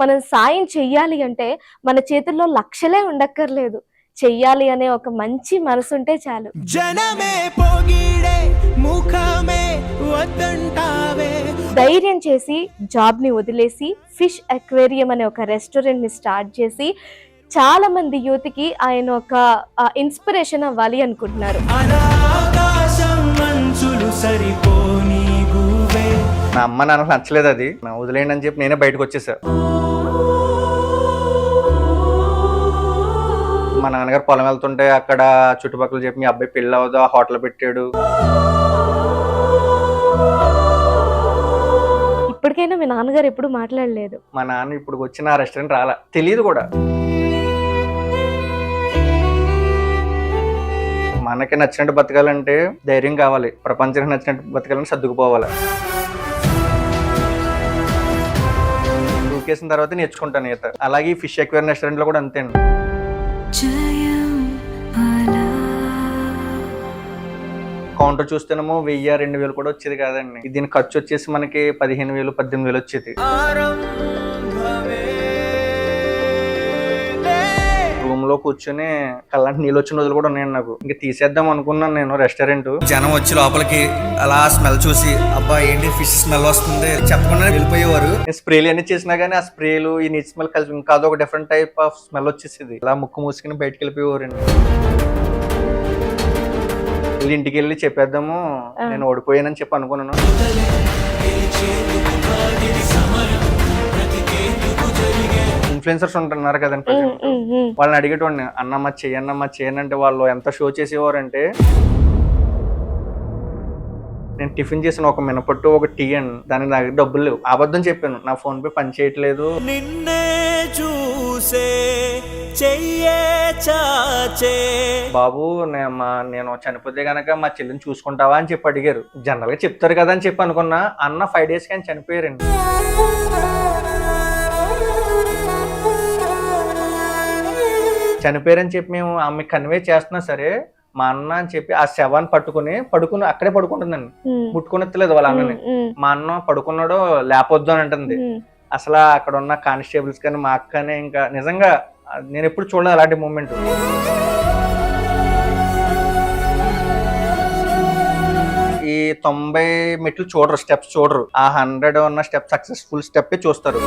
మనం సాయం చెయ్యాలి అంటే మన చేతుల్లో లక్షలే ఉండక్కర్లేదు, చెయ్యాలి అనే ఒక మంచి మనసుంటే చాలు. జనమే పొగిడే ముఖమే వద్దంటావే. ధైర్యం చేసి జాబ్ ని వదిలేసి ఫిష్ అక్వేరియం అనే ఒక రెస్టారెంట్ ని స్టార్ట్ చేసి చాలా మంది యూత్ కి ఆయన ఒక ఇన్స్పిరేషన్ అవ్వాలి అనుకుంటున్నారు. అనాకాశం మంచులు సరిపోని గువే. నా అమ్మ నాన్న నచ్చలేదు అది, నా వదిలేయండి అని చెప్పి నేనే బయటకు వచ్చేసా. మా నాన్నగారు పొలం వెళ్తుంటే అక్కడ చుట్టుపక్కల చెప్పి మీ అబ్బాయి పెళ్ళి అవ్వదు, ఆ హోటల్ పెట్టాడు. ఇప్పటికైనా మీ నాన్నగారు ఎప్పుడు మాట్లాడలేదు? మా నాన్న ఇప్పుడు వచ్చిన రెస్టారెంట్ రాలా, తెలియదు కూడా. మనకి నచ్చినట్టు బతకాలంటే ధైర్యం కావాలి, ప్రపంచానికి నచ్చినట్టు బతకాలంటే సర్దుకుపోవాలి. దూకేసిన తర్వాత నేర్చుకుంటాను ఈత. అలాగే ఈ ఫిష్ అక్వేరియం రెస్టారెంట్ లో కూడా అంతే అండి. కౌంటర్ చూస్తేనేమో 1000-2000 కూడా వచ్చేది కాదండి. దీని ఖర్చు వచ్చేసి మనకి 15,000-18,000 వచ్చేది. రూమ్ లో కూర్చొని కళ్ళంటి నీళ్ళు వచ్చిన రోజులు కూడా ఉన్నాయండి నాకు. ఇంకా తీసేద్దాం అనుకున్నాను నేను రెస్టారెంట్. జనం వచ్చి లోపలికి అలా స్మెల్ చూసి అబ్బా ఏంటి ఫిష్ స్మెల్ వస్తుంది చెప్పకుండా వెళ్ళిపోయేవారు. స్ప్రేలు అన్ని చేసినా కానీ ఆ స్ప్రేలు ఈ నీటి స్మెల్ కలిసి ఇంకా అదొక డిఫరెంట్ టైప్ ఆఫ్ స్మెల్ వచ్చేసింది. అలా ముక్కు మూసుకుని బయటకు వెళ్ళిపోయేవారండి. ఇంటికి వెళ్ళి చెప్పేద్దాము నేను ఓడిపోయానని చెప్పి అనుకున్నాను. ఇన్ఫ్లుయెన్సర్స్ ఉంటున్నారు కదండి, వాళ్ళని అడిగేటోడిని అన్నమ్మ చేయను అంటే వాళ్ళు ఎంత షో చేసేవారు అంటే, నేను టిఫిన్ చేసిన ఒక మినపట్టు ఒక టీ అండి, దానికి నా దగ్గర డబ్బులు లేవు. అబద్ధం చెప్పాను, నా ఫోన్ పే పని చేయట్లేదు. నిన్నే చూసే చెయ్యే చాచే బాబు నేను చనిపోతే గనక మా చెల్లిని చూసుకుంటావా అని చెప్పి అడిగారు. జనరల్ గా చెప్తారు కదా అని చెప్పి అనుకున్నా. అన్న 5 days కానీ చనిపోయారండి. చనిపోయారని చెప్పి మేము ఆమె కన్వే చేస్తున్నా సరే, మా అన్న అని చెప్పి ఆ శవాన్ని పట్టుకుని అక్కడే పడుకుంటుందండి. ముట్టుకునెత్తలేదు వాళ్ళ అన్నని. మా అన్న పడుకున్నాడు లేపొద్దు అని అంటుంది. అసలు అక్కడ ఉన్న కానిస్టేబుల్స్ కానీ మా అక్కనే ఇంకా నిజంగా నేను ఎప్పుడు చూడలేదు అలాంటి మూమెంట్. ఈ 90 మెట్లు చూడరు, స్టెప్స్ చూడరు. ఆ 100 ఉన్న స్టెప్ సక్సెస్ఫుల్ స్టెప్ చూస్తారు.